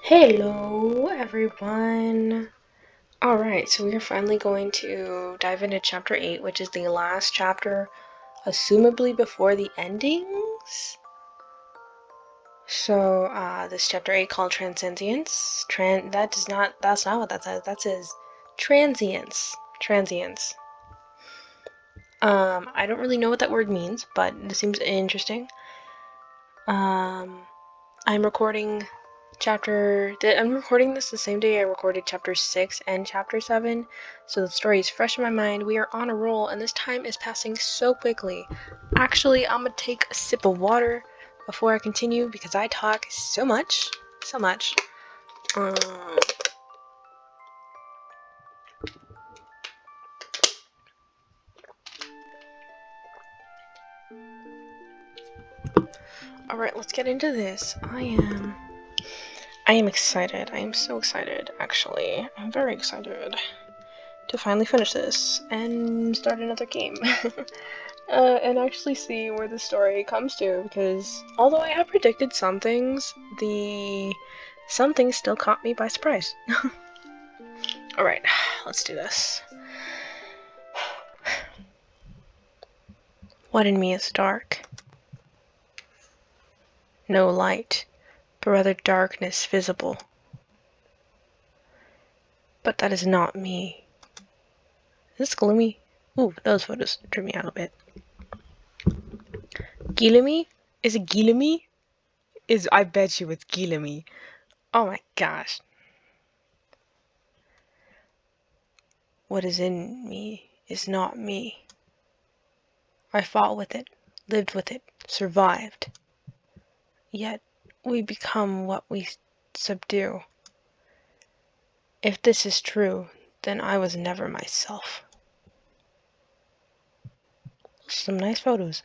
Hello, everyone. Alright, so we are finally going to dive into chapter 8, which is the last chapter, assumably before the endings. So, this chapter 8 called Transcendience. That's not what that says. That says transience. Transience. I don't really know what that word means, but it seems interesting. I'm recording this the same day I recorded chapter 6 and chapter 7, so the story is fresh in my mind. We are on a roll, and this time is passing so quickly. Actually, I'm gonna take a sip of water before I continue because I talk so much. Alright, let's get into this. I am excited. I am so excited, actually. I'm very excited to finally finish this and start another game. And actually see where the story comes to, because although I have predicted some things, some things still caught me by surprise. Alright, let's do this. What in me is dark? No light, but rather darkness visible. But that is not me. Is this gloomy? Ooh, those photos drew me out a bit. Gilamy? Is it Gilamy? I bet you it's Gilamy. Oh my gosh. What is in me is not me. I fought with it, lived with it, survived. Yet we become what we subdue. If this is true, then I was never myself. Some nice photos.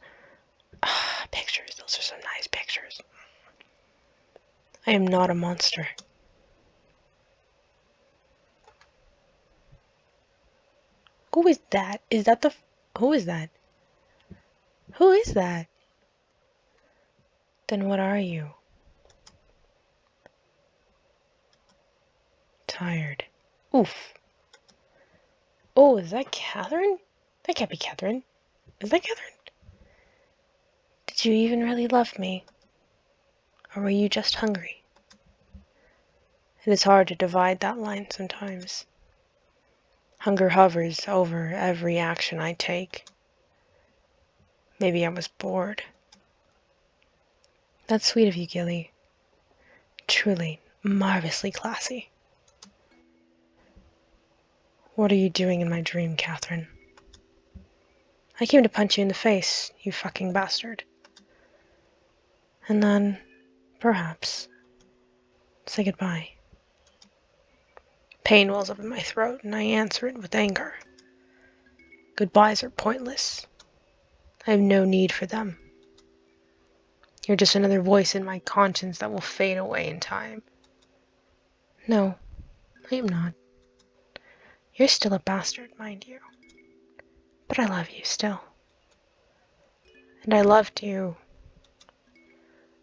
Pictures. Those are some nice pictures. I am not a monster. Who is that? Who is that? Who is that? Then what are you? Tired. Oof. Oh, is that Catherine? That can't be Catherine. Is that Catherine? Did you even really love me? Or were you just hungry? It is hard to divide that line sometimes. Hunger hovers over every action I take. Maybe I was bored. That's sweet of you, Gilly. Truly, marvelously classy. What are you doing in my dream, Catherine? I came to punch you in the face, you fucking bastard. And then, perhaps, say goodbye. Pain wells up in my throat, and I answer it with anger. Goodbyes are pointless. I have no need for them. You're just another voice in my conscience that will fade away in time. No, I am not. You're still a bastard, mind you. But I love you still. And I loved you.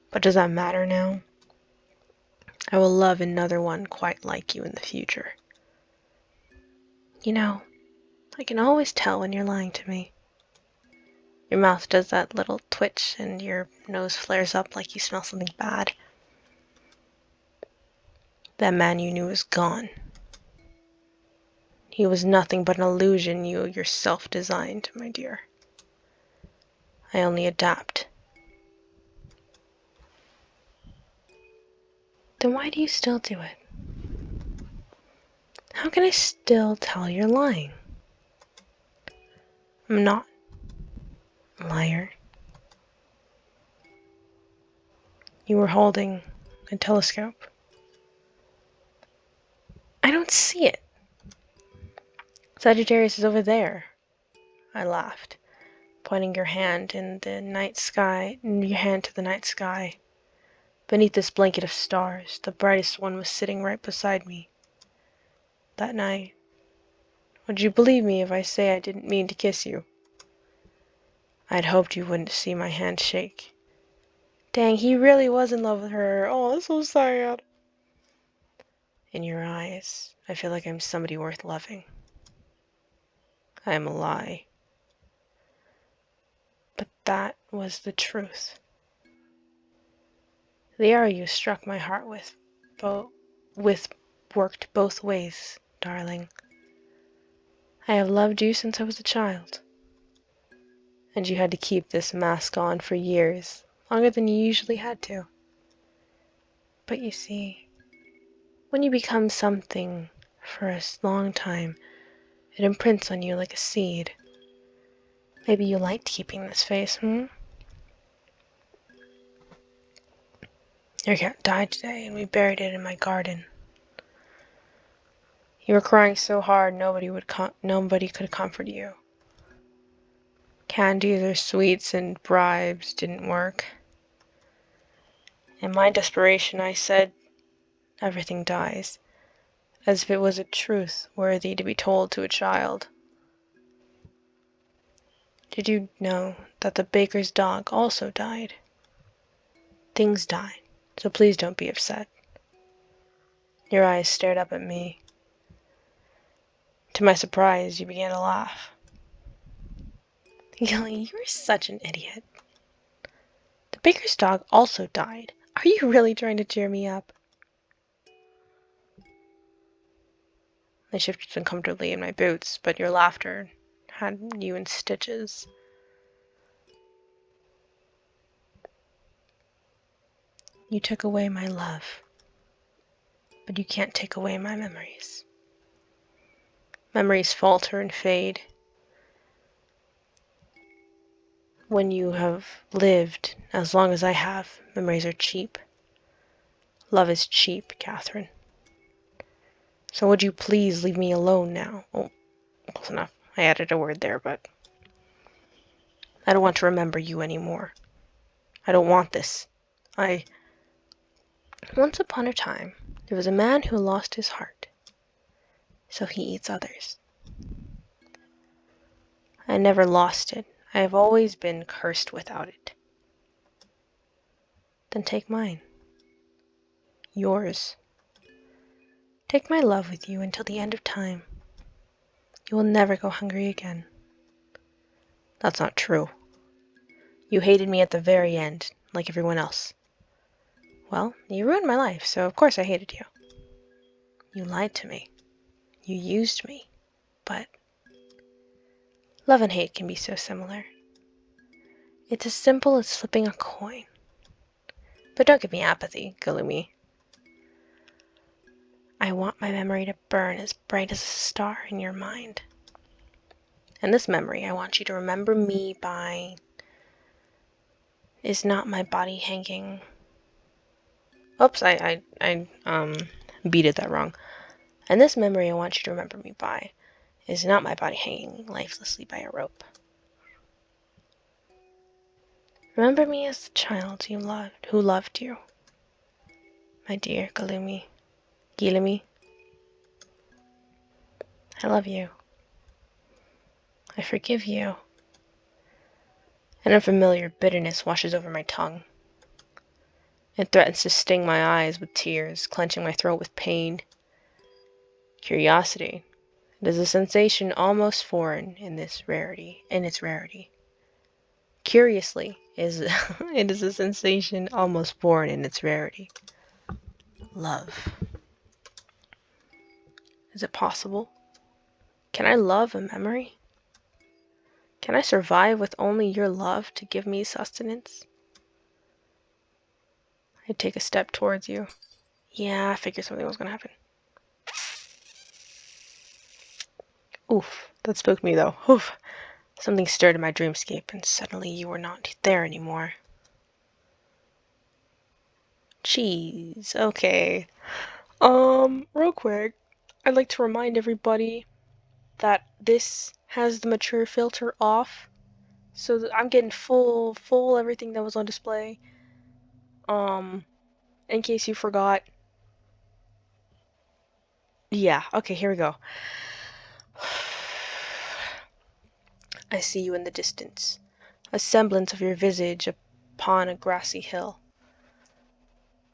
But does that matter now? I will love another one quite like you in the future. You know, I can always tell when you're lying to me. Your mouth does that little twitch and your nose flares up like you smell something bad. That man you knew is gone. He was nothing but an illusion you yourself designed, my dear. I only adapt. Then why do you still do it? How can I still tell you're lying? I'm not. Liar. You were holding a telescope. I don't see it. Sagittarius is over there. I laughed, pointing your hand to the night sky. Beneath this blanket of stars, the brightest one was sitting right beside me. That night. Would you believe me if I say I didn't mean to kiss you? I'd hoped you wouldn't see my hand shake. Dang, he really was in love with her. Oh, that's so sad. In your eyes, I feel like I'm somebody worth loving. I am a lie. But that was the truth. The arrow you struck my heart with worked both ways, darling. I have loved you since I was a child. And you had to keep this mask on for years, longer than you usually had to. But you see, when you become something for a long time, it imprints on you like a seed. Maybe you liked keeping this face, Your cat died today, and we buried it in my garden. You were crying so hard nobody could comfort you. Candies or sweets and bribes didn't work. In my desperation, I said, everything dies, as if it was a truth worthy to be told to a child. Did you know that the baker's dog also died? Things die, so please don't be upset. Your eyes stared up at me. To my surprise, you began to laugh. Gilly, you're such an idiot. The baker's dog also died. Are you really trying to cheer me up? I shifted uncomfortably in my boots, but your laughter had you in stitches. You took away my love, but you can't take away my memories. Memories falter and fade. When you have lived as long as I have, memories are cheap. Love is cheap, Catherine. So would you please leave me alone now? Oh, close enough. I added a word there, but I don't want to remember you anymore. I don't want this. Once upon a time, there was a man who lost his heart, so he eats others. I never lost it. I have always been cursed without it. Then take mine. Yours. Take my love with you until the end of time. You will never go hungry again. That's not true. You hated me at the very end, like everyone else. Well, you ruined my life, so of course I hated you. You lied to me. You used me. But love and hate can be so similar. It's as simple as flipping a coin. But don't give me apathy, Galumi. I want my memory to burn as bright as a star in your mind. And this memory I want you to remember me by is not my body hanging. Oops, I beated that wrong. And this memory I want you to remember me by is not my body hanging lifelessly by a rope. Remember me as the child you loved, who loved you. My dear Gilumi. I love you. I forgive you. An unfamiliar bitterness washes over my tongue. It threatens to sting my eyes with tears, clenching my throat with pain. Curiosity. It is a sensation almost foreign in its rarity. Curiously, it is a sensation almost foreign in its rarity. Love. Is it possible? Can I love a memory? Can I survive with only your love to give me sustenance? I take a step towards you. Yeah, I figured something was gonna happen. Oof, that spooked me though. Oof. Something stirred in my dreamscape, and suddenly you were not there anymore. Cheese. Okay. Real quick, I'd like to remind everybody that this has the mature filter off, so that I'm getting full everything that was on display. In case you forgot. Yeah, okay, here we go. I see you in the distance, a semblance of your visage upon a grassy hill.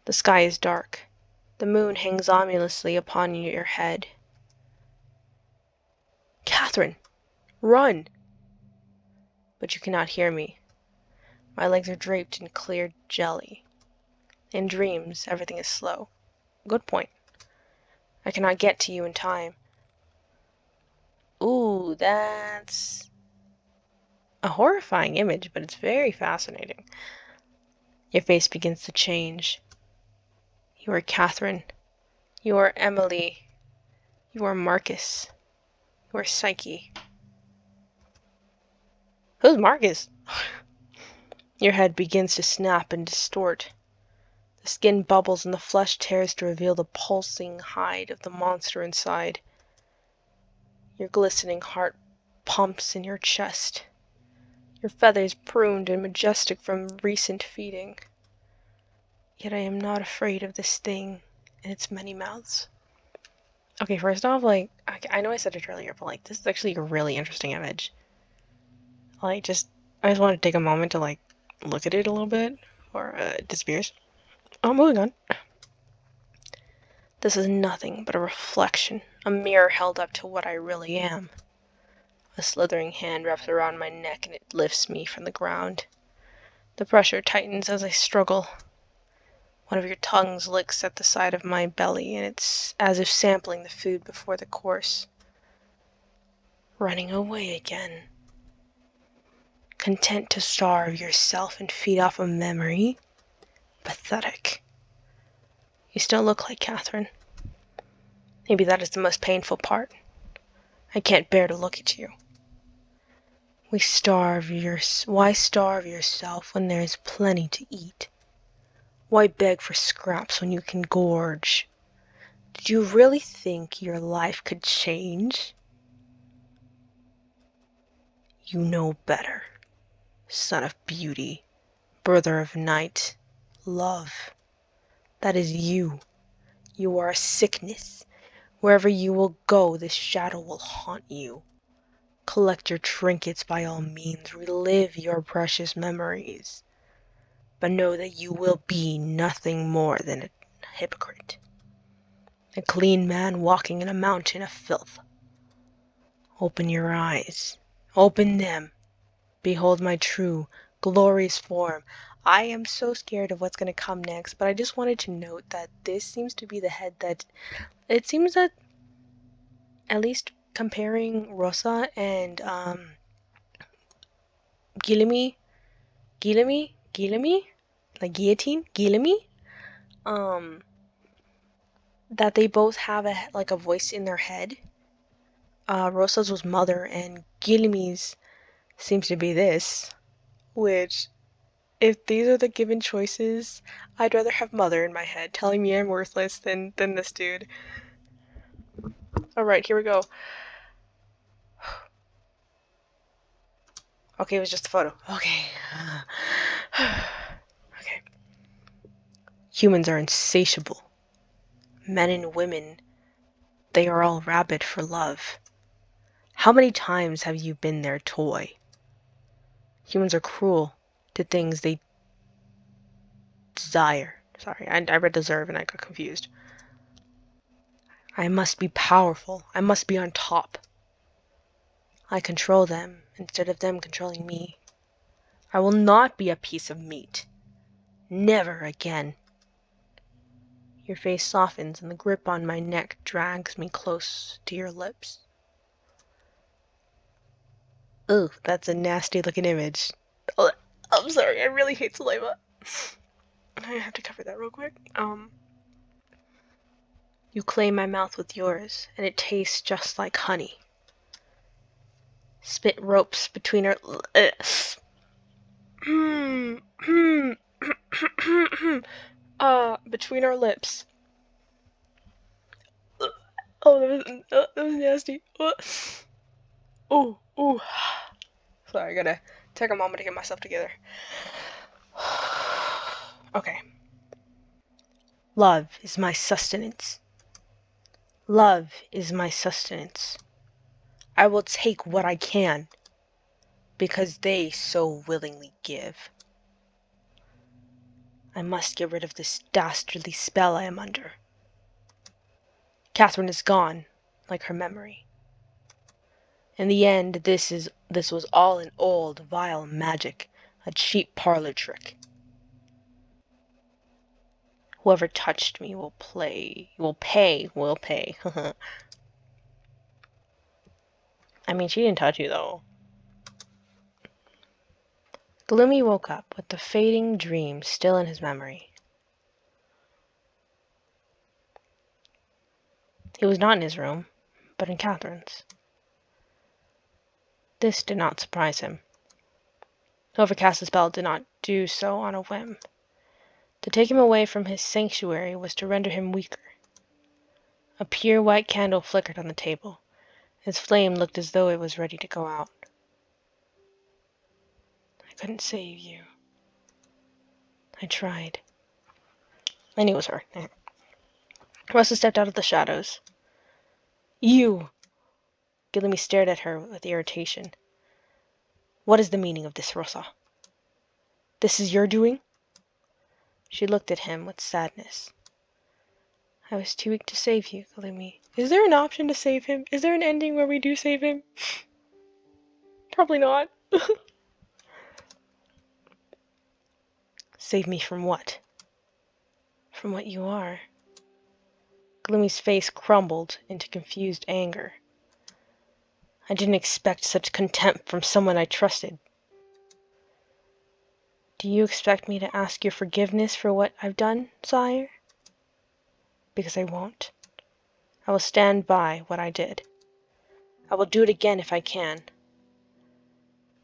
The sky is dark. The moon hangs ominously upon your head. Catherine, run! But you cannot hear me. My legs are draped in clear jelly. In dreams, everything is slow. Good point. I cannot get to you in time. Ooh, that's a horrifying image, but it's very fascinating. Your face begins to change. You are Catherine. You are Emily. You are Marcus. You are Psyche. Who's Marcus? Your head begins to snap and distort. The skin bubbles and the flesh tears to reveal the pulsing hide of the monster inside. Your glistening heart pumps in your chest. Your feathers pruned and majestic from recent feeding. Yet I am not afraid of this thing and its many mouths. Okay, first off, like, I know I said it earlier, but, like, this is actually a really interesting image. Like, I just want to take a moment to, like, look at it a little bit, or it disappears. Oh, moving on. This is nothing but a reflection, a mirror held up to what I really am. A slithering hand wraps around my neck and it lifts me from the ground. The pressure tightens as I struggle. One of your tongues licks at the side of my belly, and it's as if sampling the food before the course. Running away again. Content to starve yourself and feed off a memory? Pathetic. You still look like Catherine. Maybe that is the most painful part. I can't bear to look at you. Why starve yourself when there is plenty to eat? Why beg for scraps when you can gorge? Did you really think your life could change? You know better, son of beauty, brother of night, love. That is you. You are a sickness. Wherever you will go, this shadow will haunt you. Collect your trinkets by all means, relive your precious memories. But know that you will be nothing more than a hypocrite. A clean man walking in a mountain of filth. Open your eyes. Open them. Behold my true, glorious form. I am so scared of what's going to come next, but I just wanted to note that this seems to be the head that... It seems that, at least comparing Rosa and Guilherme, like guillotine, Guilherme, that they both have a voice in their head. Rosa's was mother, and Guilherme's seems to be this, which, if these are the given choices, I'd rather have mother in my head telling me I'm worthless than this dude. Alright, here we go. Okay, it was just a photo. Okay. Okay. Humans are insatiable. Men and women, they are all rabid for love. How many times have you been their toy? Humans are cruel to things they desire. Sorry, I read deserve and I got confused. I must be powerful. I must be on top. I control them instead of them controlling me. I will not be a piece of meat. Never again. Your face softens and the grip on my neck drags me close to your lips. Ooh, that's a nasty looking image. Oh, I'm sorry, I really hate saliva. I have to cover that real quick. You claim my mouth with yours, and it tastes just like honey. Spit ropes between our... between our lips. Oh, that was nasty. Oh. Sorry, I gotta take a moment to get myself together. Okay. Love is my sustenance. Love is my sustenance. I will take what I can, because they so willingly give. I must get rid of this dastardly spell I am under. Catherine is gone, like her memory. In the end, this was all an old, vile magic, a cheap parlor trick. Whoever touched me will pay. I mean, she didn't touch you, though. Gloomy woke up with the fading dream still in his memory. He was not in his room, but in Catherine's. This did not surprise him. Whoever cast the spell did not do so on a whim. To take him away from his sanctuary was to render him weaker. A pure white candle flickered on the table. Its flame looked as though it was ready to go out. I couldn't save you. I tried. I knew it was her. Rosa stepped out of the shadows. You! Gillamy stared at her with irritation. What is the meaning of this, Rosa? This is your doing? She looked at him with sadness. I was too weak to save you, Gloomy. Is there an option to save him? Is there an ending where we do save him? Probably not. Save me from what? From what you are. Gloomy's face crumbled into confused anger. I didn't expect such contempt from someone I trusted. Do you expect me to ask your forgiveness for what I've done, sire? Because I won't. I will stand by what I did. I will do it again if I can.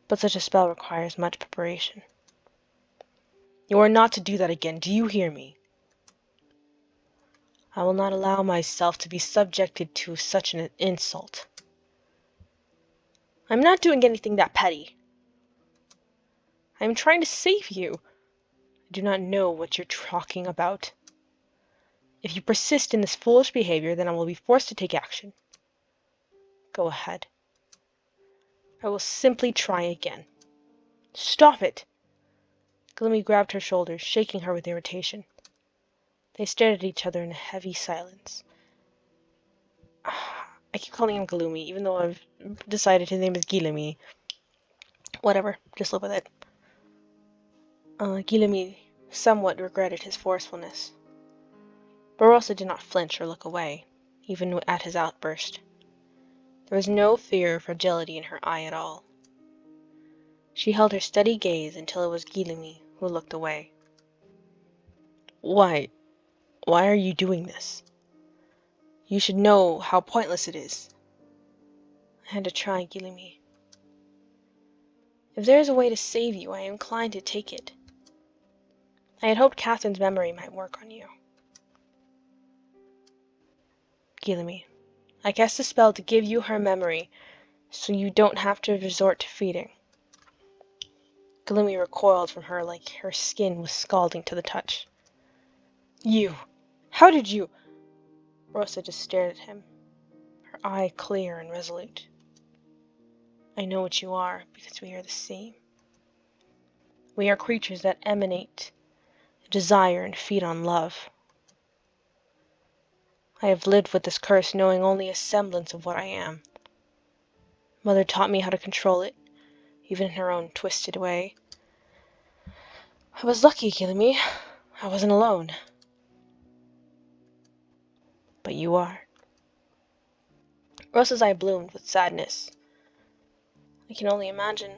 But such a spell requires much preparation. You are not to do that again, do you hear me? I will not allow myself to be subjected to such an insult. I'm not doing anything that petty. I am trying to save you. I do not know what you're talking about. If you persist in this foolish behavior, then I will be forced to take action. Go ahead. I will simply try again. Stop it! Gloomy grabbed her shoulders, shaking her with irritation. They stared at each other in a heavy silence. I keep calling him Gloomy, even though I've decided his name is Guilherme. Whatever, just live with it. Guilherme somewhat regretted his forcefulness. Barossa did not flinch or look away, even at his outburst. There was no fear or fragility in her eye at all. She held her steady gaze until it was Guilherme who looked away. Why are you doing this? You should know how pointless it is. I had to try, Guilherme. If there is a way to save you, I am inclined to take it. I had hoped Catherine's memory might work on you. Guilherme, I cast a spell to give you her memory, so you don't have to resort to feeding. Guilherme recoiled from her like her skin was scalding to the touch. You! How did you? Rosa just stared at him, her eye clear and resolute. I know what you are, because we are the same. We are creatures that emanate desire and feed on love. I have lived with this curse knowing only a semblance of what I am. Mother taught me how to control it, even in her own twisted way. I was lucky, Guilherme. I wasn't alone. But you are. Rosa's eye bloomed with sadness. I can only imagine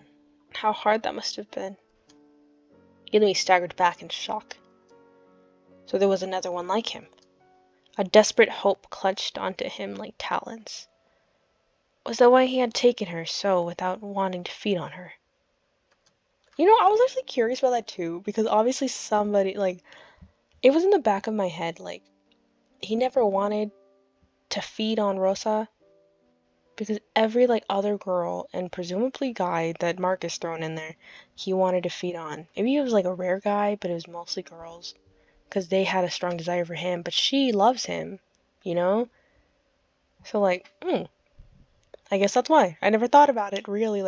how hard that must have been. Guilherme staggered back in shock. So there was another one like him. A desperate hope clutched onto him like talons. Was that why he had taken her so without wanting to feed on her? You know, I was actually curious about that too, because obviously somebody, it was in the back of my head, he never wanted to feed on Rosa, because every, other girl, and presumably guy that Marcus thrown in there, he wanted to feed on. Maybe it was, a rare guy, but it was mostly girls, because they had a strong desire for him, but she loves him, you know? So, I guess that's why. I never thought about it really,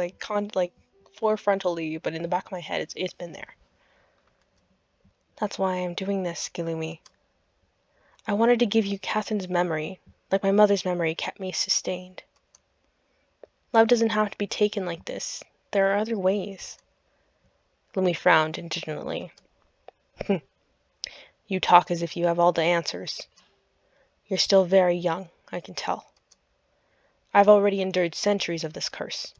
forefrontally, but in the back of my head, it's been there. That's why I'm doing this, Guilherme. I wanted to give you Catherine's memory, Like my mother's memory kept me sustained. Love doesn't have to be taken like this. There are other ways. Gloomy frowned indignantly. You talk as if you have all the answers. You're still very young, I can tell. I've already endured centuries of this curse.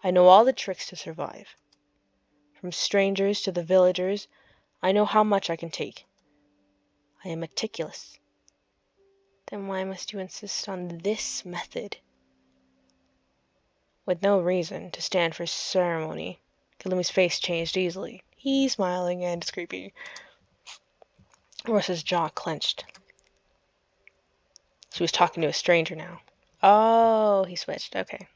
I know all the tricks to survive. From strangers to the villagers, I know how much I can take. I am meticulous. Then why must you insist on this method? With no reason to stand for ceremony, Galumi's face changed easily. He's smiling and it's creepy. Rosa's jaw clenched. She was talking to a stranger now. Oh, he switched. Okay.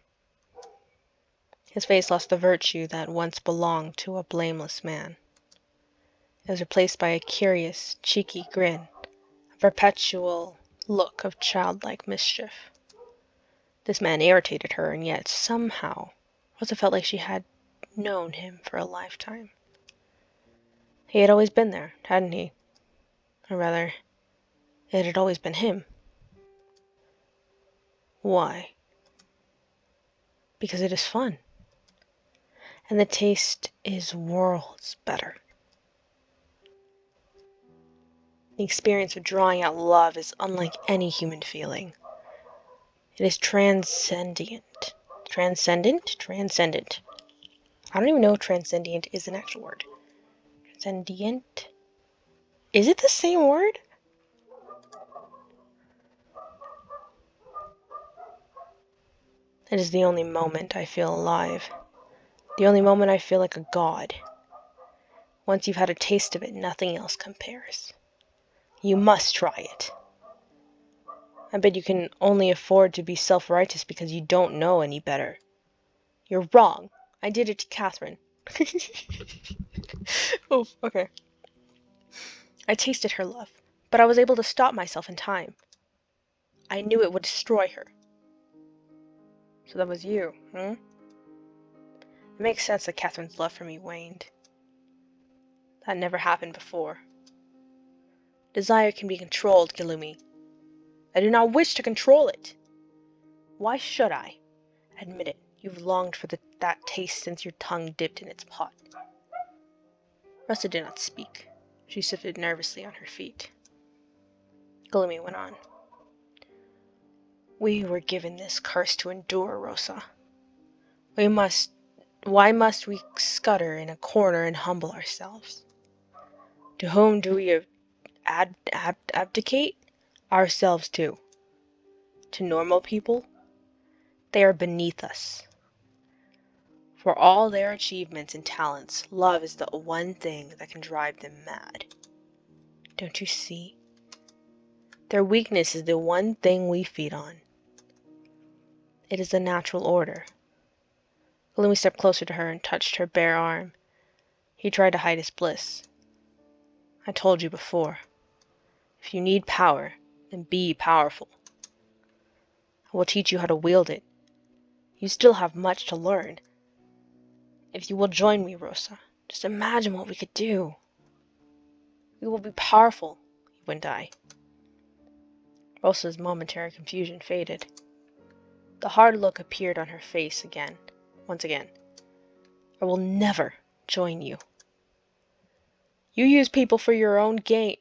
His face lost the virtue that once belonged to a blameless man. It was replaced by a curious, cheeky grin, a perpetual look of childlike mischief. This man irritated her, and yet, somehow, Rosa felt like she had known him for a lifetime. He had always been there, hadn't he? Or rather, it had always been him. Why? Because it is fun. And the taste is worlds better. The experience of drawing out love is unlike any human feeling. It is transcendent. Transcendent? Transcendent. I don't even know if transcendent is an actual word. Transcendent? Is it the same word? It is the only moment I feel alive. The only moment I feel like a god. Once you've had a taste of it, nothing else compares. You must try it. I bet you can only afford to be self-righteous because you don't know any better. You're wrong. I did it to Catherine. Oh, okay. I tasted her love, but I was able to stop myself in time. I knew it would destroy her. So that was you, hmm? It makes sense that Catherine's love for me waned. That never happened before. Desire can be controlled, Galumi. I do not wish to control it. Why should I? Admit it. You've longed for that taste since your tongue dipped in its pot. Rosa did not speak. She shifted nervously on her feet. Galumi went on. We were given this curse to endure, Rosa. Why must we scutter in a corner and humble ourselves? To whom do we abdicate? Ourselves too. To normal people? They are beneath us. For all their achievements and talents, love is the one thing that can drive them mad. Don't you see? Their weakness is the one thing we feed on. It is the natural order. Galumi stepped closer to her and touched her bare arm. He tried to hide his bliss. I told you before. If you need power, then be powerful. I will teach you how to wield it. You still have much to learn. If you will join me, Rosa, just imagine what we could do. We will be powerful, you and I. Rosa's momentary confusion faded. The hard look appeared on her face once again. I will never join you. You use people for your own gain,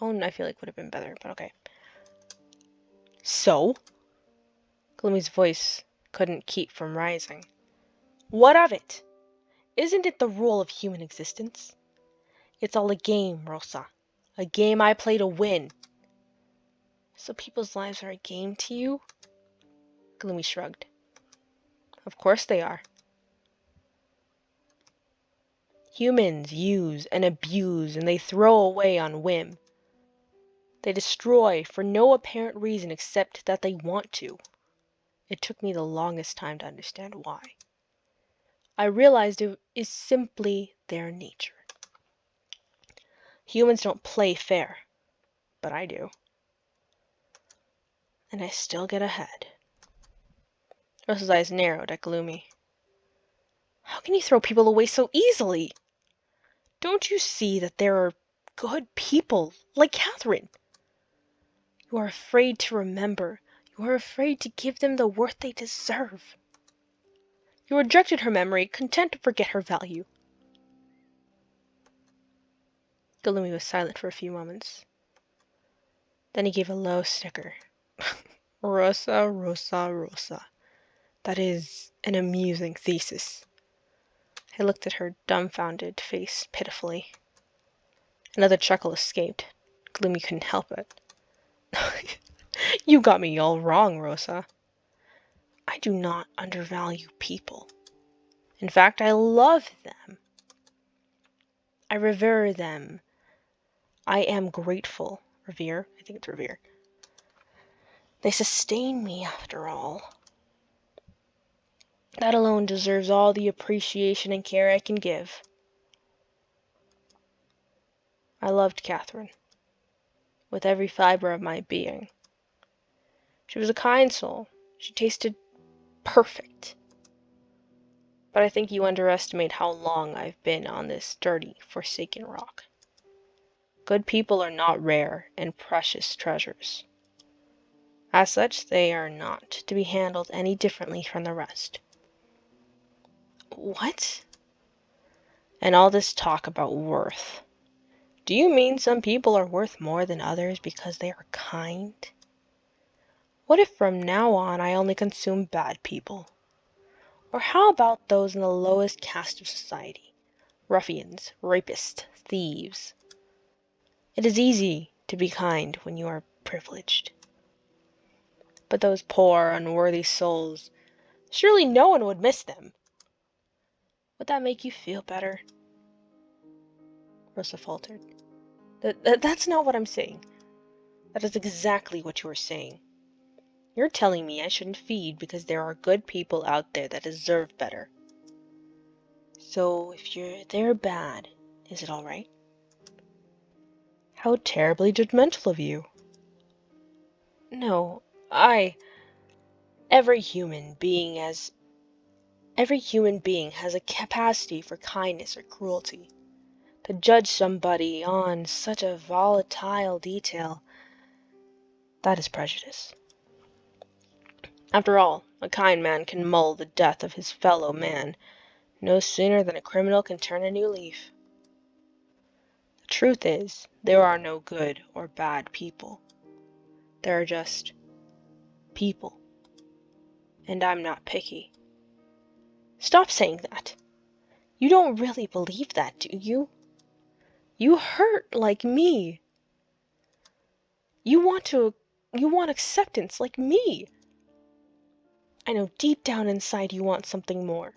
Own, I feel like would have been better, but okay. So? Glumi's voice couldn't keep from rising. What of it? Isn't it the rule of human existence? It's all a game, Rosa. A game I play to win. So people's lives are a game to you? Gloomy shrugged. Of course they are. Humans use and abuse and they throw away on whim. They destroy for no apparent reason except that they want to. It took me the longest time to understand why. I realized it is simply their nature. Humans don't play fair, but I do. And I still get ahead. Rosa's eyes narrowed at Gloomy. How can you throw people away so easily? Don't you see that there are good people, like Catherine? You are afraid to remember. You are afraid to give them the worth they deserve. You rejected her memory, content to forget her value. Galumi was silent for a few moments. Then he gave a low snicker. Rosa, Rosa, Rosa. That is an amusing thesis. I looked at her dumbfounded face pitifully. Another chuckle escaped. Gloomy couldn't help it. You got me all wrong, Rosa. I do not undervalue people. In fact, I love them. I revere them. I am grateful. Revere? I think it's revere. They sustain me, after all. That alone deserves all the appreciation and care I can give. I loved Catherine, with every fiber of my being. She was a kind soul. She tasted perfect. But I think you underestimate how long I've been on this dirty, forsaken rock. Good people are not rare and precious treasures. As such, they are not to be handled any differently from the rest. What? And all this talk about worth. Do you mean some people are worth more than others because they are kind? What if from now on I only consume bad people? Or how about those in the lowest caste of society? Ruffians, rapists, thieves. It is easy to be kind when you are privileged. But those poor, unworthy souls, surely no one would miss them. Would that make you feel better? Rosa faltered. That's not what I'm saying. That is exactly what you are saying. You're telling me I shouldn't feed because there are good people out there that deserve better. So if they're bad, is it all right? How terribly judgmental of you. No, every human being has a capacity for kindness or cruelty. To judge somebody on such a volatile detail, that is prejudice. After all, a kind man can mull the death of his fellow man no sooner than a criminal can turn a new leaf. The truth is, there are no good or bad people. There are just people. And I'm not picky. Stop saying that. You don't really believe that, do you? You hurt like me. You want acceptance like me. I know deep down inside you want something more.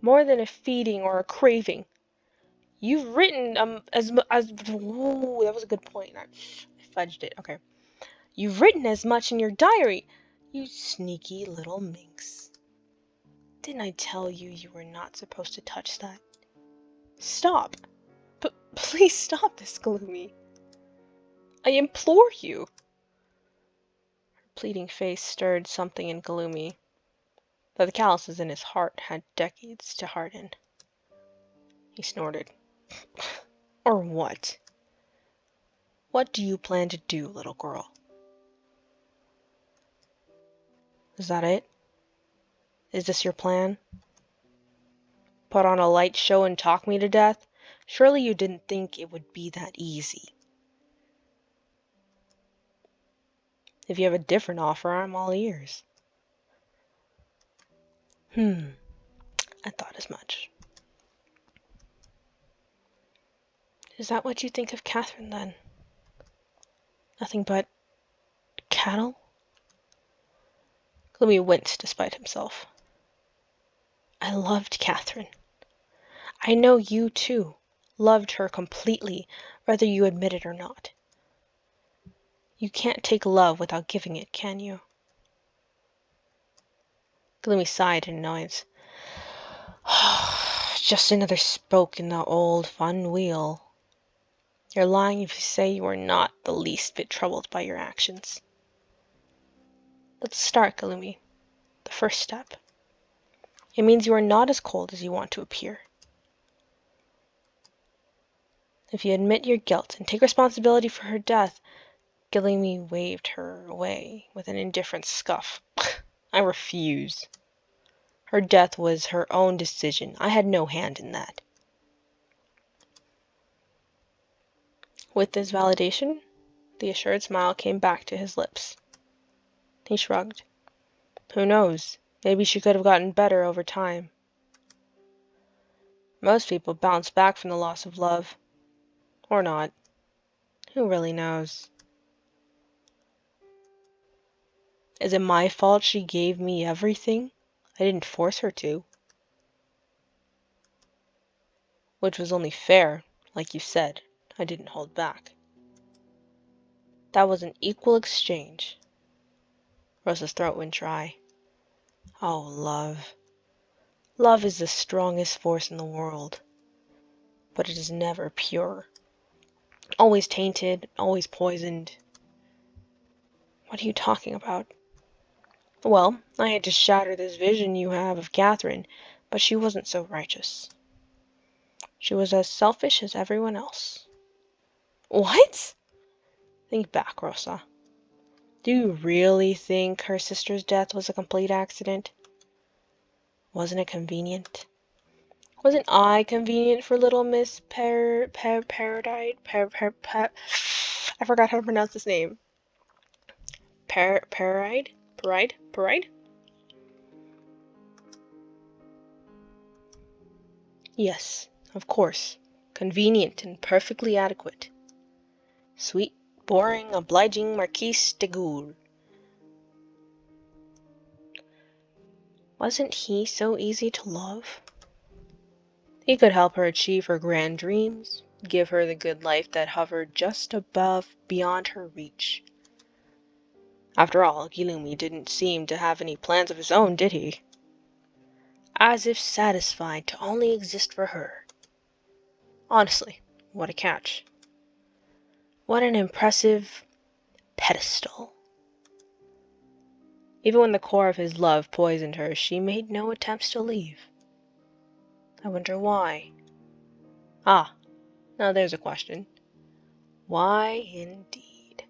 More than a feeding or a craving. You've written ooh, that was a good point. I fudged it. Okay. You've written as much in your diary. You sneaky little minx. Didn't I tell you you were not supposed to touch that? Stop. Please stop this, Gloomy. I implore you. Her pleading face stirred something in Gloomy, though the calluses in his heart had decades to harden. He snorted. Or what? What do you plan to do, little girl? Is that it? Is this your plan? Put on a light show and talk me to death? Surely you didn't think it would be that easy. If you have a different offer, I'm all ears. I thought as much. Is that what you think of Catherine, then? Nothing but cattle? Gloomy winced despite himself. I loved Catherine. I know you, too, loved her completely, whether you admit it or not. You can't take love without giving it, can you? Gloomy sighed in annoyance. Just another spoke in the old fun wheel. You're lying if you say you are not the least bit troubled by your actions. Let's start, Gloomy. The first step. It means you are not as cold as you want to appear. If you admit your guilt and take responsibility for her death, Gillamy waved her away with an indifferent scuff. I refuse. Her death was her own decision. I had no hand in that. With this validation, the assured smile came back to his lips. He shrugged. Who knows? Maybe she could have gotten better over time. Most people bounce back from the loss of love. Or not. Who really knows? Is it my fault she gave me everything? I didn't force her to. Which was only fair, like you said. I didn't hold back. That was an equal exchange. Rosa's throat went dry. Oh, love. Love is the strongest force in the world. But it is never pure. Always tainted, always poisoned. What are you talking about? Well, I had to shatter this vision you have of Catherine, but she wasn't so righteous. She was as selfish as everyone else. What? Think back, Rosa. Do you really think her sister's death was a complete accident? Wasn't it convenient? Wasn't I convenient for little Miss Paradise? I forgot how to pronounce this name. Paride? Paride? Yes, of course. Convenient and perfectly adequate. Sweet, boring, obliging Marquise de Goul. Wasn't he so easy to love? He could help her achieve her grand dreams, give her the good life that hovered just above, beyond her reach. After all, Gilumi didn't seem to have any plans of his own, did he? As if satisfied to only exist for her. Honestly, what a catch. What an impressive pedestal. Even when the core of his love poisoned her, she made no attempts to leave. I wonder why. Ah, now there's a question. Why indeed?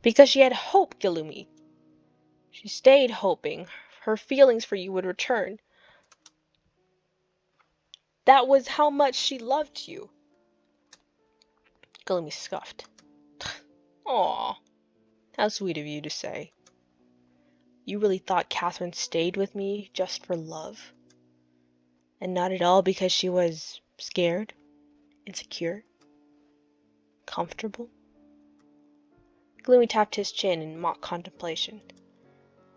Because she had hope, Gilumi. She stayed hoping her feelings for you would return. That was how much she loved you. Gilumi scoffed. Aw, how sweet of you to say. You really thought Catherine stayed with me just for love? And not at all because she was scared, insecure, comfortable? Gloomy tapped his chin in mock contemplation.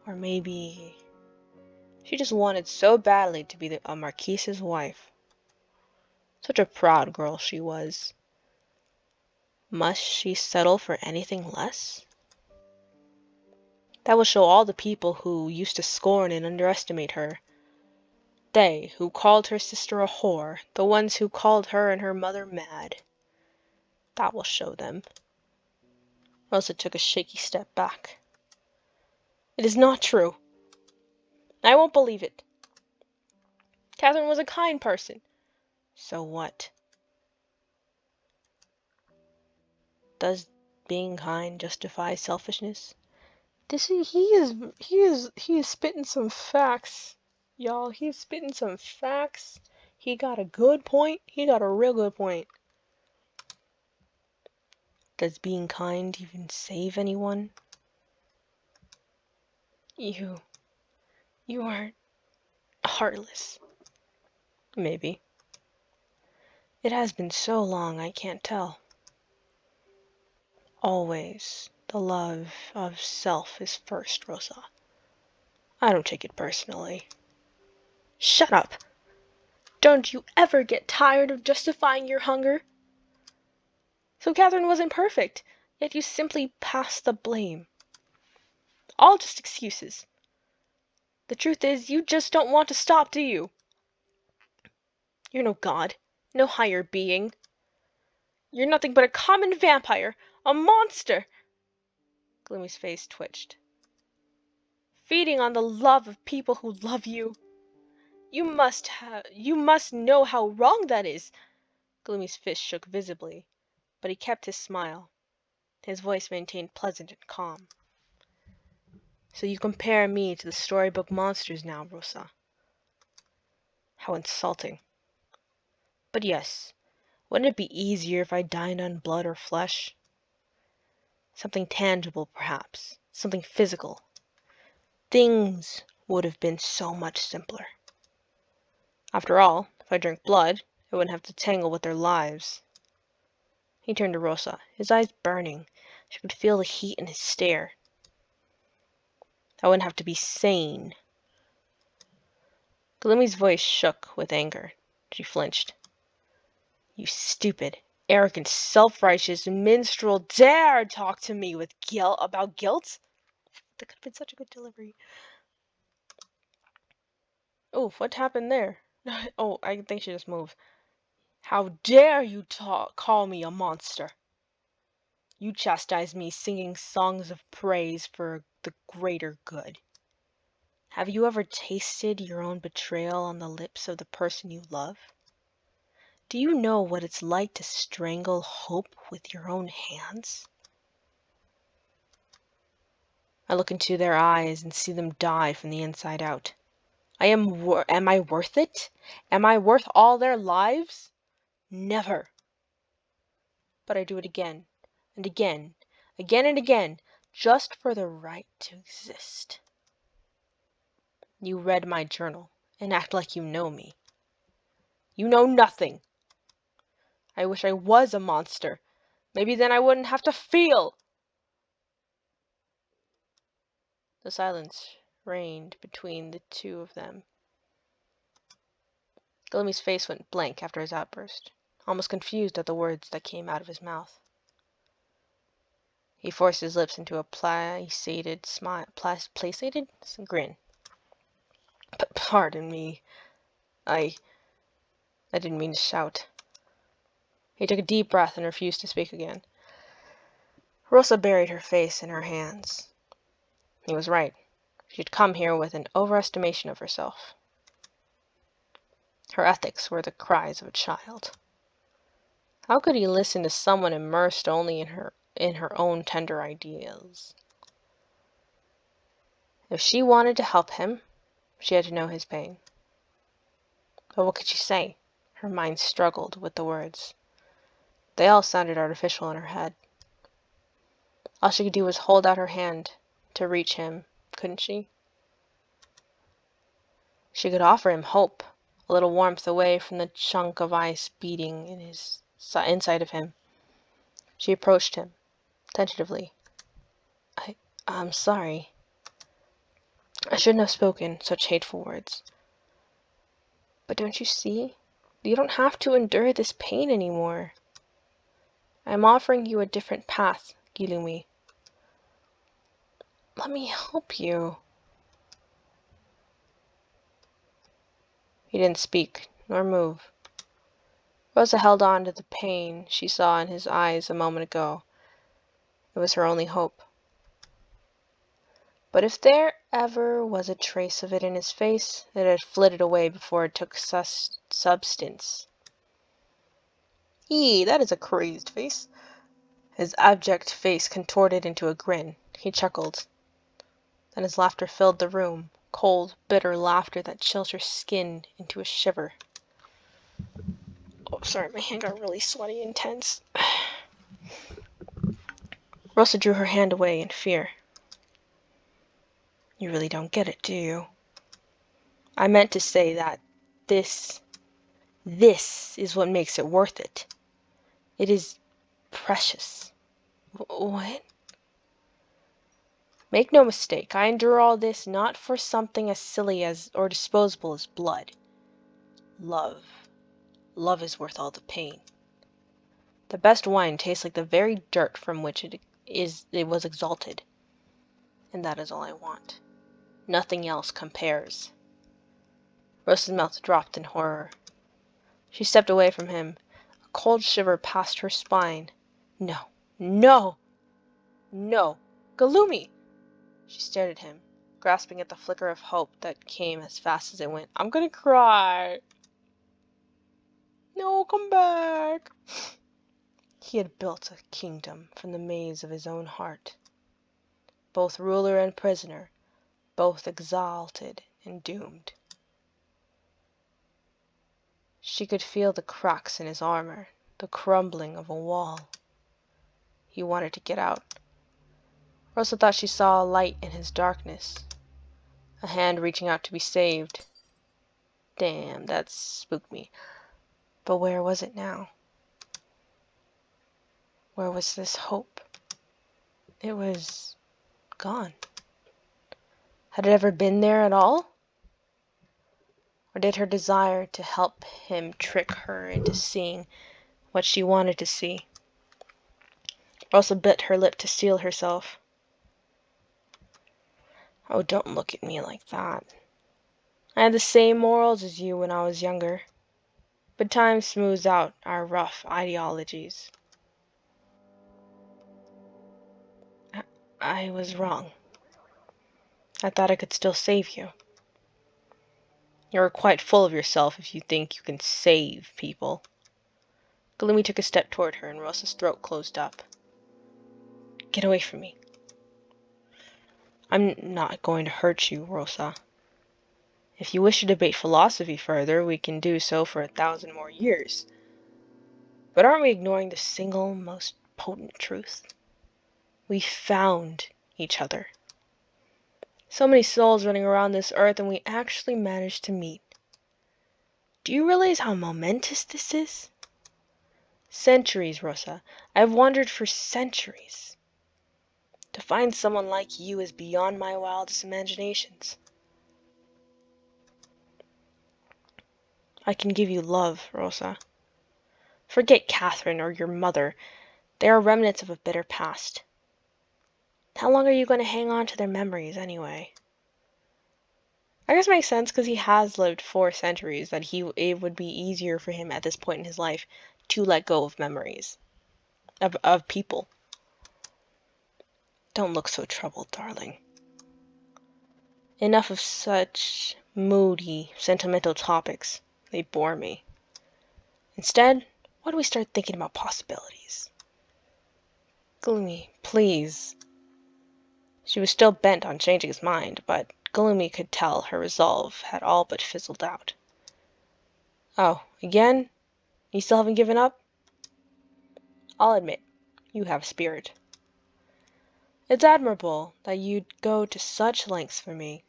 Or maybe she just wanted so badly to be a marquise's wife. Such a proud girl she was. Must she settle for anything less? That will show all the people who used to scorn and underestimate her. They who called her sister a whore, the ones who called her and her mother mad. That will show them. Rosa took a shaky step back. It is not true. I won't believe it. Catherine was a kind person. So what? Does being kind justify selfishness? He is spitting some facts, y'all. He's spitting some facts. He got a good point. He got a real good point. Does being kind even save anyone? You are heartless. Maybe. It has been so long I can't tell. Always the love of self is first, Rosa. I don't take it personally. Shut up! Don't you ever get tired of justifying your hunger? So Catherine wasn't perfect, yet you simply pass the blame. All just excuses. The truth is, you just don't want to stop, do you? You're no god, no higher being. You're nothing but a common vampire, a monster! Gloomy's face twitched. Feeding on the love of people who love you. You must know how wrong that is. Gloomy's fist shook visibly, but he kept his smile. His voice maintained pleasant and calm. So you compare me to the storybook monsters now, Rosa. How insulting. But yes, wouldn't it be easier if I dined on blood or flesh? Something tangible, perhaps. Something physical. Things would have been so much simpler. After all, if I drank blood, I wouldn't have to tangle with their lives. He turned to Rosa, his eyes burning. She could feel the heat in his stare. I wouldn't have to be sane. Glumi's voice shook with anger. She flinched. You stupid, arrogant, self-righteous minstrel dare talk to me with guilt about guilt? That could have been such a good delivery. Oh, what happened there? Oh, I think she just moved. How dare you call me a monster? You chastise me singing songs of praise for the greater good. Have you ever tasted your own betrayal on the lips of the person you love? Do you know what it's like to strangle hope with your own hands? I look into their eyes and see them die from the inside out. Am I worth it? Am I worth all their lives? Never. But I do it again, and again, again and again, just for the right to exist. You read my journal, and act like you know me. You know nothing. I wish I was a monster. Maybe then I wouldn't have to feel. The silence reigned between the two of them. Gillamy's face went blank after his outburst, almost confused at the words that came out of his mouth. He forced his lips into a placated grin. Pardon me. I didn't mean to shout. He took a deep breath and refused to speak again. Rosa buried her face in her hands. He was right. She had come here with an overestimation of herself. Her ethics were the cries of a child. How could he listen to someone immersed only in her own tender ideals? If she wanted to help him, she had to know his pain. But what could she say? Her mind struggled with the words. They all sounded artificial in her head. All she could do was hold out her hand to reach him, couldn't she? She could offer him hope, a little warmth away from the chunk of ice beating in his inside of him. She approached him, tentatively. I'm sorry. I shouldn't have spoken such hateful words. But don't you see? You don't have to endure this pain anymore. I'm offering you a different path, Gilumi. Let me help you. He didn't speak, nor move. Rosa held on to the pain she saw in his eyes a moment ago. It was her only hope. But if there ever was a trace of it in his face, it had flitted away before it took substance. That is a crazed face. His abject face contorted into a grin. He chuckled. Then his laughter filled the room, cold, bitter laughter that chilled her skin into a shiver. Oh, sorry, my hand got really sweaty and tense. Rosa drew her hand away in fear. You really don't get it, do you? I meant to say that this is what makes it worth it. It is precious. What? Make no mistake, I endure all this not for something as silly as or disposable as blood. Love. Love is worth all the pain. The best wine tastes like the very dirt from which it was exalted. And that is all I want. Nothing else compares. Rosa's mouth dropped in horror. She stepped away from him. A cold shiver passed her spine. No, no, no. Gilumi! She stared at him, grasping at the flicker of hope that came as fast as it went. I'm gonna cry. No, come back. he had built a kingdom from the maze of his own heart. Both ruler and prisoner, both exalted and doomed. She could feel the cracks in his armor, the crumbling of a wall. He wanted to get out. Rosa thought she saw a light in his darkness, a hand reaching out to be saved. Damn, that spooked me. But where was it now? Where was this hope? It was gone. Had it ever been there at all? Or did her desire to help him trick her into seeing what she wanted to see? Rosa bit her lip to steel herself. Oh, don't look at me like that. I had the same morals as you when I was younger, but time smooths out our rough ideologies. I was wrong. I thought I could still save you. You're quite full of yourself if you think you can save people. Gloomy took a step toward her, and Rosa's throat closed up. Get away from me. I'm not going to hurt you, Rosa. If you wish to debate philosophy further, we can do so for 1,000 more years. But aren't we ignoring the single most potent truth? We found each other. So many souls running around this earth, and we actually managed to meet. Do you realize how momentous this is? Centuries, Rosa. I've wandered for centuries. To find someone like you is beyond my wildest imaginations. I can give you love, Rosa. Forget Catherine or your mother. They are remnants of a bitter past. How long are you going to hang on to their memories, anyway? I guess it makes sense because he has lived 4 centuries, that it would be easier for him at this point in his life to let go of memories. Of people. Don't look so troubled, darling. Enough of such moody, sentimental topics. They bore me. Instead, why don't we start thinking about possibilities? Gloomy, please. She was still bent on changing his mind, but Gloomy could tell her resolve had all but fizzled out. Oh, again? You still haven't given up? I'll admit, you have spirit. It's admirable that you'd go to such lengths for me.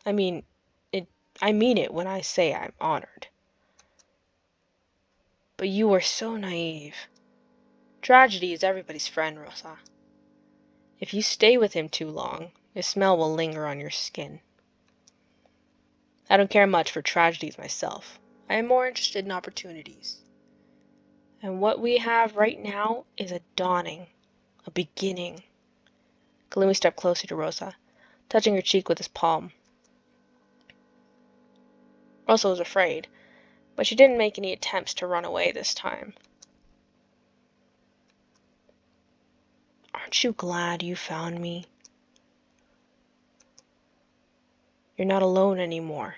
I mean it when I say I'm honored. But you were so naive. Tragedy is everybody's friend, Rosa. If you stay with him too long, the smell will linger on your skin. I don't care much for tragedies myself. I am more interested in opportunities. And what we have right now is a dawning, a beginning. Gloomy stepped closer to Rosa, touching her cheek with his palm. Rosa was afraid, but she didn't make any attempts to run away this time. Aren't you glad you found me? You're not alone anymore.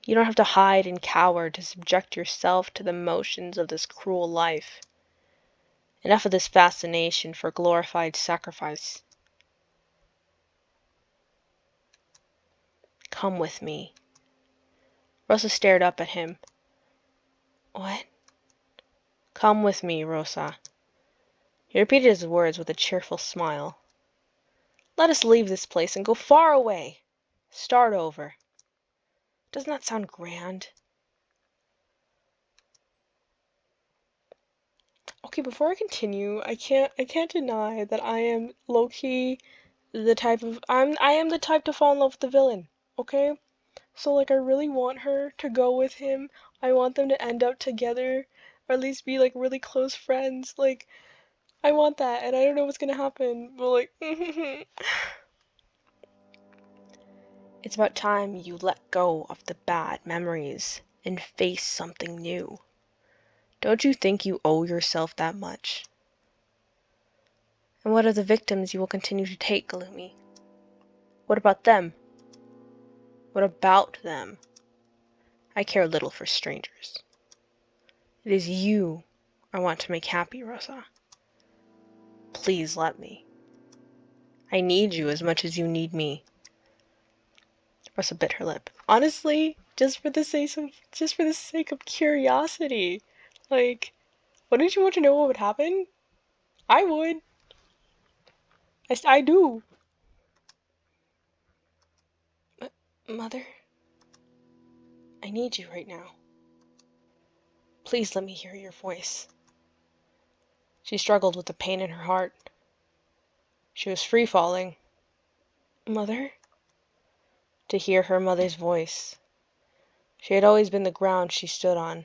You don't have to hide and cower to subject yourself to the motions of this cruel life. Enough of this fascination for glorified sacrifice. Come with me. Rosa stared up at him. What? Come with me, Rosa. He repeated his words with a cheerful smile. Let us leave this place and go far away. Start over. Doesn't that sound grand? Okay, before I continue, I can't deny that I am low-key I am the type to fall in love with the villain, okay? So like I really want her to go with him. I want them to end up together, or at least be like really close friends. Like I want that, and I don't know what's gonna happen, but like it's about time you let go of the bad memories and face something new. Don't you think you owe yourself that much? And what are the victims you will continue to take, Gloomy? What about them? What about them? I care little for strangers. It is you I want to make happy, Rosa. Please let me. I need you as much as you need me. Rosa bit her lip. Honestly, just for the sake of curiosity. Like, wouldn't you want to know what would happen? I would. I do. Mother, I need you right now. Please let me hear your voice. She struggled with the pain in her heart. She was free falling. Mother? To hear her mother's voice. She had always been the ground she stood on.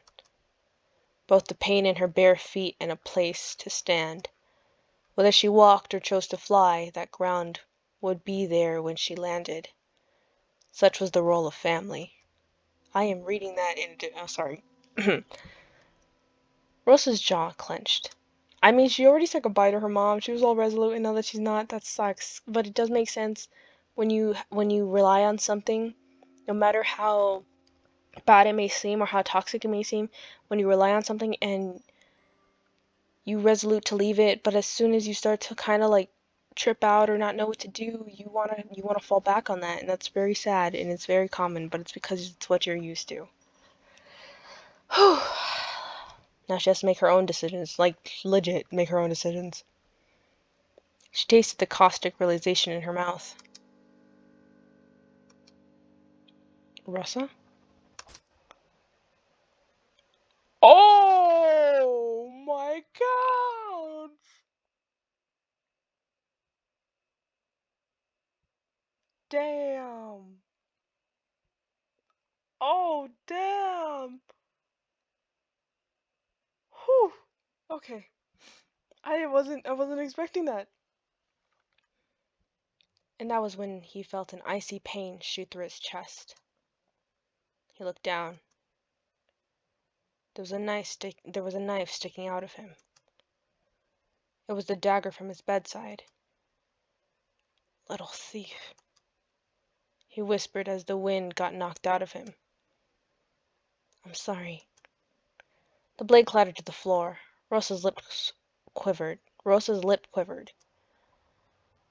Both the pain in her bare feet and a place to stand. Whether she walked or chose to fly, that ground would be there when she landed. Such was the role of family. I am reading that in... Oh, sorry. Rosa's jaw clenched. I mean, she already said goodbye to her mom. She was all resolute, and now that she's not, that sucks. But it does make sense when you rely on something, no matter how bad it may seem or how toxic it may seem, when you rely on something and you resolute to leave it, but as soon as you start to kind of like trip out or not know what to do, you wanna fall back on that, and that's very sad and it's very common, but it's because it's what you're used to. Now she has to make her own decisions, like legit make her own decisions. She tasted the caustic realization in her mouth. Rosa? Oh my god! Damn! Oh damn! Whew! Okay. I wasn't expecting that. And that was when he felt an icy pain shoot through his chest. He looked down. There was a knife sticking out of him. It was the dagger from his bedside. Little thief, he whispered as the wind got knocked out of him. I'm sorry. The blade clattered to the floor. Rosa's lip quivered.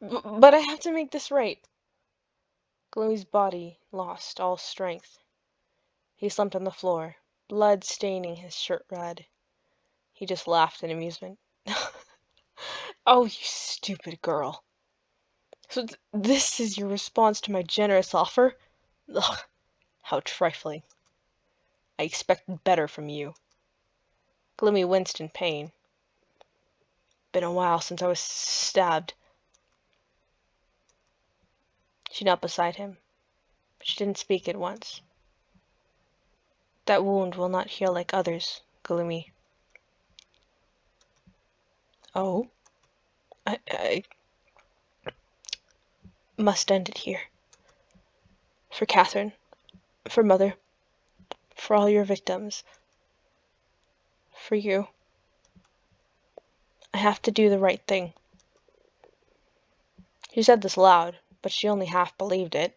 But I have to make this right. Gluey's body lost all strength. He slumped on the floor, blood staining his shirt red. He just laughed in amusement. Oh, you stupid girl. So this is your response to my generous offer? Ugh, how trifling. I expected better from you. Gloomy winced in pain. Been a while since I was stabbed. She knelt beside him, but she didn't speak at once. That wound will not heal like others, Gloomy. Oh? I must end it here. For Catherine, for Mother, for all your victims, for you. I have to do the right thing. She said this loud, but she only half believed it.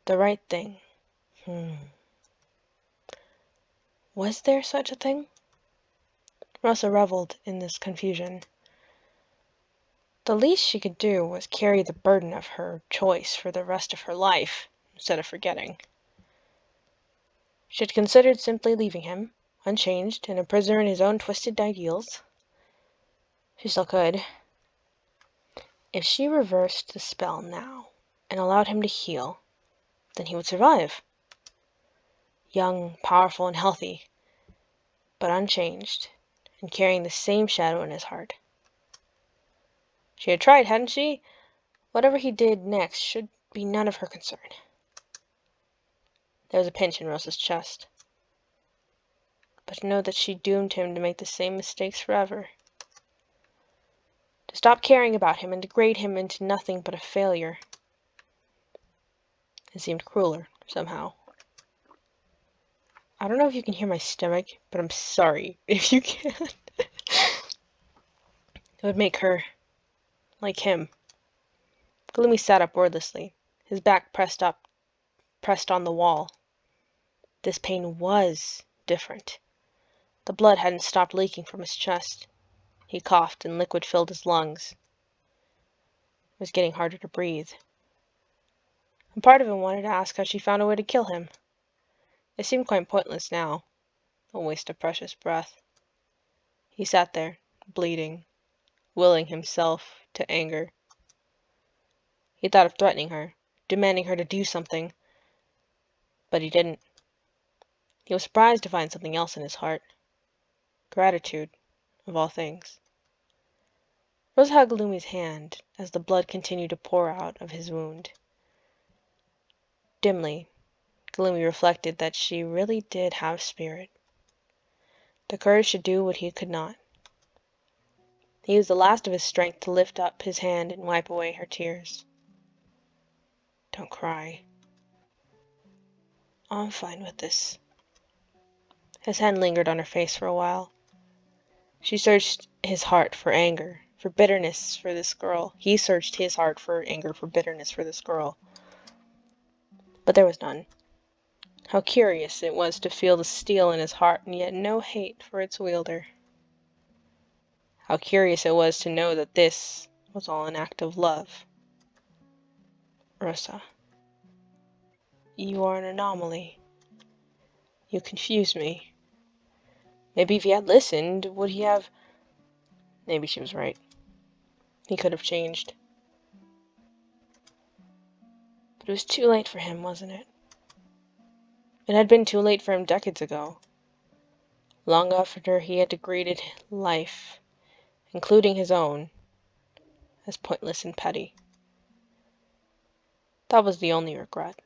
The right thing. Was there such a thing? Rosa reveled in this confusion. The least she could do was carry the burden of her choice for the rest of her life, instead of forgetting. She had considered simply leaving him, unchanged, and a prisoner in his own twisted ideals. She still could. If she reversed the spell now, and allowed him to heal, then he would survive. Young, powerful, and healthy, but unchanged, and carrying the same shadow in his heart. She had tried, hadn't she? Whatever he did next should be none of her concern. There was a pinch in Rosa's chest. But to know that she doomed him to make the same mistakes forever. To stop caring about him and degrade him into nothing but a failure. It seemed crueler, somehow. I don't know if you can hear my stomach, but I'm sorry if you can. It would make her like him. Gloomy sat up wordlessly, his back pressed on the wall. This pain was different. The blood hadn't stopped leaking from his chest. He coughed and liquid filled his lungs. It was getting harder to breathe. And part of him wanted to ask how she found a way to kill him. It seemed quite pointless now, a waste of precious breath. He sat there, bleeding, willing himself to anger. He thought of threatening her, demanding her to do something, but he didn't. He was surprised to find something else in his heart. Gratitude, of all things. Rosa held Glumi's hand as the blood continued to pour out of his wound. Dimly, Gloomy reflected that she really did have spirit. The courage to do what he could not. He used the last of his strength to lift up his hand and wipe away her tears. Don't cry. I'm fine with this. His hand lingered on her face for a while. She searched his heart for anger, for bitterness for this girl. He searched his heart for anger, for bitterness for this girl. But there was none. How curious it was to feel the steel in his heart and yet no hate for its wielder. How curious it was to know that this was all an act of love. Rosa, you are an anomaly. You confuse me. Maybe if he had listened, would he have... Maybe she was right. He could have changed. But it was too late for him, wasn't it? It had been too late for him decades ago. Long after he had degraded life, including his own, as pointless and petty. That was the only regret.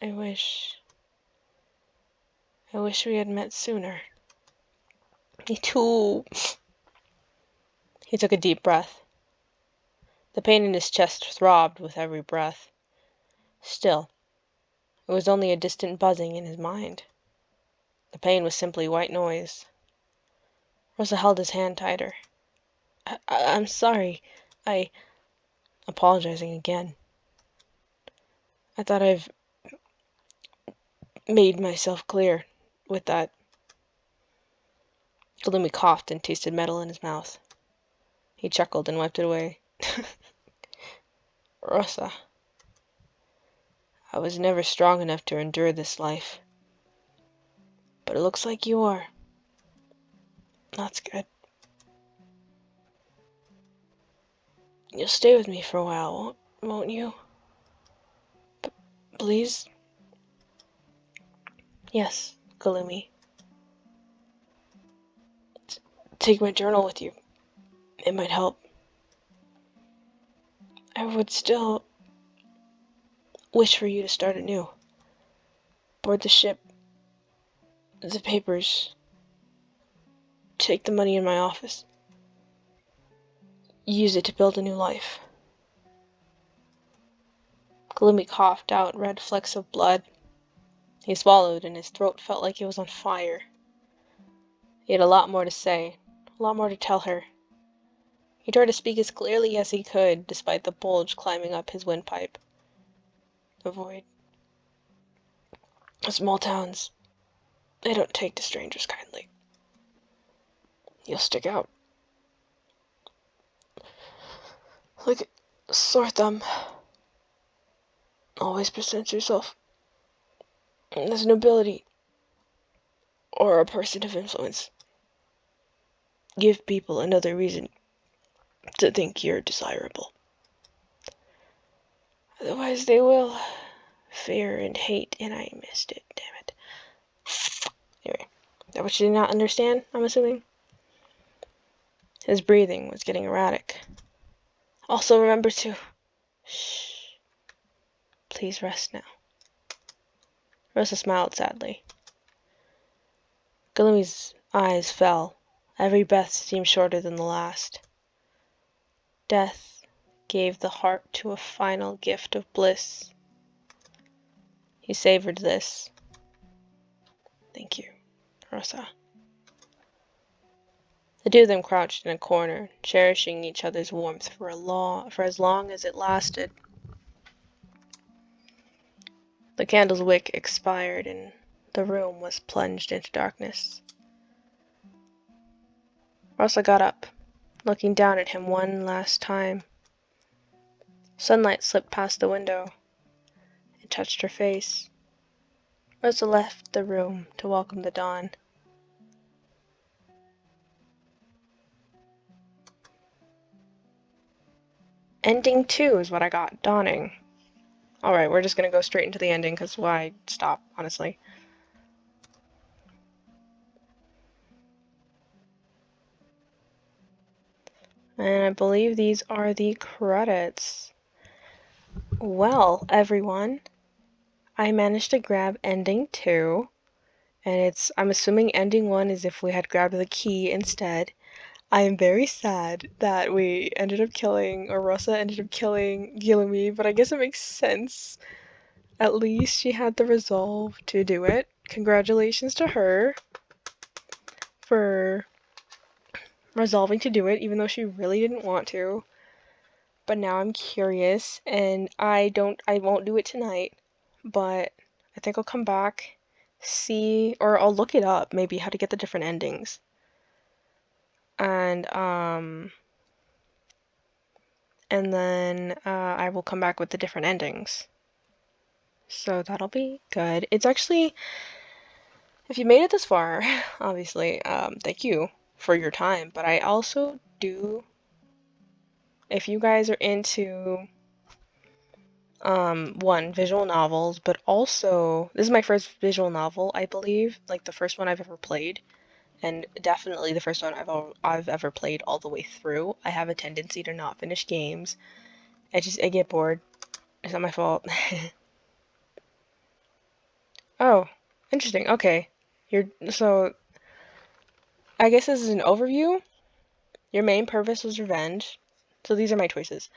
I wish we had met sooner. Me too. He took a deep breath. The pain in his chest throbbed with every breath. Still, it was only a distant buzzing in his mind. The pain was simply white noise. Rosa held his hand tighter. I'm sorry. Apologizing again. I thought I've made myself clear with that. Gloomy coughed and tasted metal in his mouth. He chuckled and wiped it away. Rosa, I was never strong enough to endure this life. But it looks like you are. That's good. You'll stay with me for a while, won't you? Please? Yes, Gloomy. Take my journal with you. It might help. I would still wish for you to start anew. Board the ship. The papers. Take the money in my office. Use it to build a new life. Gloomy coughed out red flecks of blood. He swallowed and his throat felt like it was on fire. He had a lot more to say, a lot more to tell her. He tried to speak as clearly as he could, despite the bulge climbing up his windpipe. Avoid. Small towns, they don't take to strangers kindly. You'll stick out. Like a sore thumb. Always present yourself as an ability or a person of influence. Give people another reason to think you're desirable. Otherwise they will fear and hate, and I missed it, damn it. Anyway, that what you did not understand, I'm assuming? His breathing was getting erratic. Also remember to... Shh. Please rest now. Rosa smiled sadly. Gulumi's eyes fell. Every breath seemed shorter than the last. Death gave the heart to a final gift of bliss. He savored this. Thank you, Rosa. The two of them crouched in a corner, cherishing each other's warmth for as long as it lasted. The candle's wick expired, and the room was plunged into darkness. Rosa got up, looking down at him one last time. Sunlight slipped past the window and touched her face. Rosa left the room to welcome the dawn. Ending 2 is what I got. Dawning. Alright, we're just gonna go straight into the ending, because why stop, honestly. And I believe these are the credits. Well, everyone, I managed to grab ending 2. And I'm assuming ending 1 is if we had grabbed the key instead. I am very sad that we ended up killing, or Rosa ended up killing Gilumi, but I guess it makes sense. At least she had the resolve to do it. Congratulations to her for resolving to do it, even though she really didn't want to. But now I'm curious, and I won't do it tonight, but I think I'll come back, see, or I'll look it up, maybe, how to get the different endings. And then I will come back with the different endings. So that'll be good. It's actually, if you made it this far, obviously, thank you for your time. But I also do, if you guys are into, one, visual novels, but also, this is my first visual novel, I believe, like the first one I've ever played, and definitely the first one I've ever played all the way through. I have a tendency to not finish games. I get bored. It's not my fault. Oh, interesting. Okay. So I guess this is an overview. Your main purpose was revenge. So these are my choices.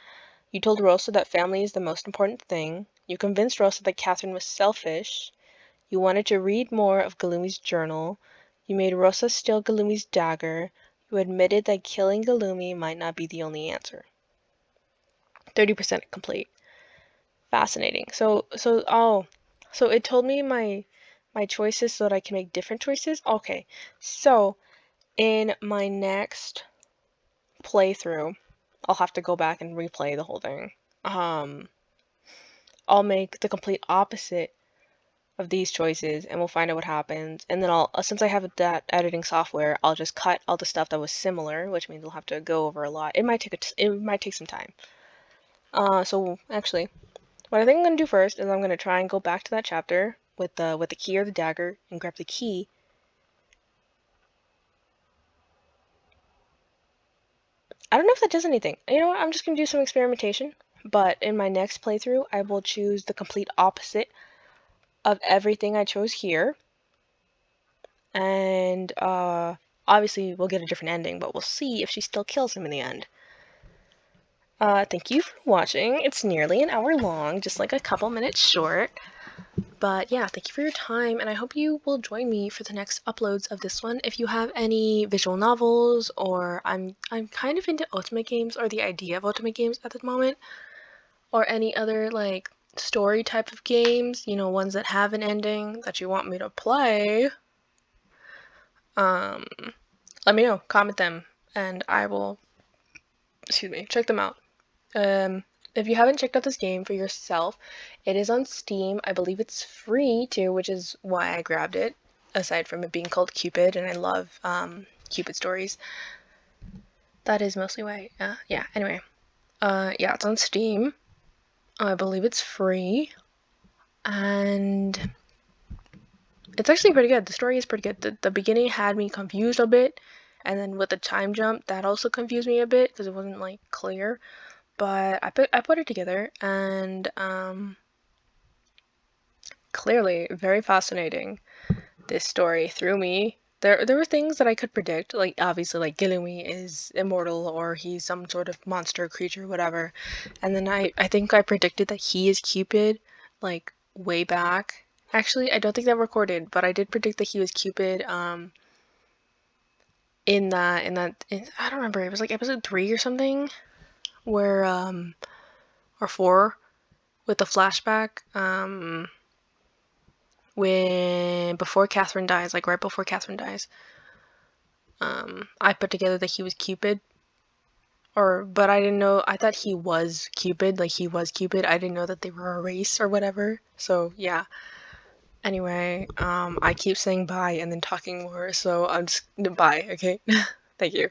You told Rosa that family is the most important thing. You convinced Rosa that Catherine was selfish. You wanted to read more of Galumi's journal. You made Rosa steal Galumi's dagger. You admitted that killing Galumi might not be the only answer. 30% complete. Fascinating. So it told me my choices so that I can make different choices. Okay. So in my next playthrough, I'll have to go back and replay the whole thing. I'll make the complete opposite of these choices, and we'll find out what happens. And then since I have that editing software, I'll just cut all the stuff that was similar, which means I'll have to go over a lot. It might take some time. So actually, what I think I'm gonna do first is I'm gonna try and go back to that chapter with the key or the dagger and grab the key. I don't know if that does anything. You know what? I'm just gonna do some experimentation. But in my next playthrough, I will choose the complete opposite of everything I chose here. And obviously we'll get a different ending, but we'll see if she still kills him in the end. Thank you for watching. It's nearly an hour long, just like a couple minutes short. But yeah, thank you for your time, and I hope you will join me for the next uploads of this one. If you have any visual novels, or I'm kind of into Ultimate games, or the idea of Ultimate games at the moment, or any other like story type of games, you know, ones that have an ending that you want me to play, let me know, comment them, and I will, check them out. If you haven't checked out this game for yourself, it is on Steam. I believe it's free too, which is why I grabbed it, aside from it being called Cupid, and I love Cupid stories. That is mostly why, yeah, anyway. Yeah, it's on Steam. I believe it's free, and it's actually pretty good. The story is pretty good. The beginning had me confused a bit, and then with the time jump, that also confused me a bit, because it wasn't, like, clear. But I put it together, and clearly very fascinating. This story threw me. There were things that I could predict, like obviously like Gilumi is immortal or he's some sort of monster creature, whatever. And then I think I predicted that he is Cupid, like way back. Actually, I don't think that recorded, but I did predict that he was Cupid. In that I don't remember. It was like episode 3 or something, where or 4 with the flashback. before Catherine dies, like right before Catherine dies, I put together that he was Cupid. But I didn't know, I thought he was Cupid, like he was Cupid. I didn't know that they were a race or whatever. So yeah. Anyway, I keep saying bye and then talking more, so I'm just bye, okay? Thank you.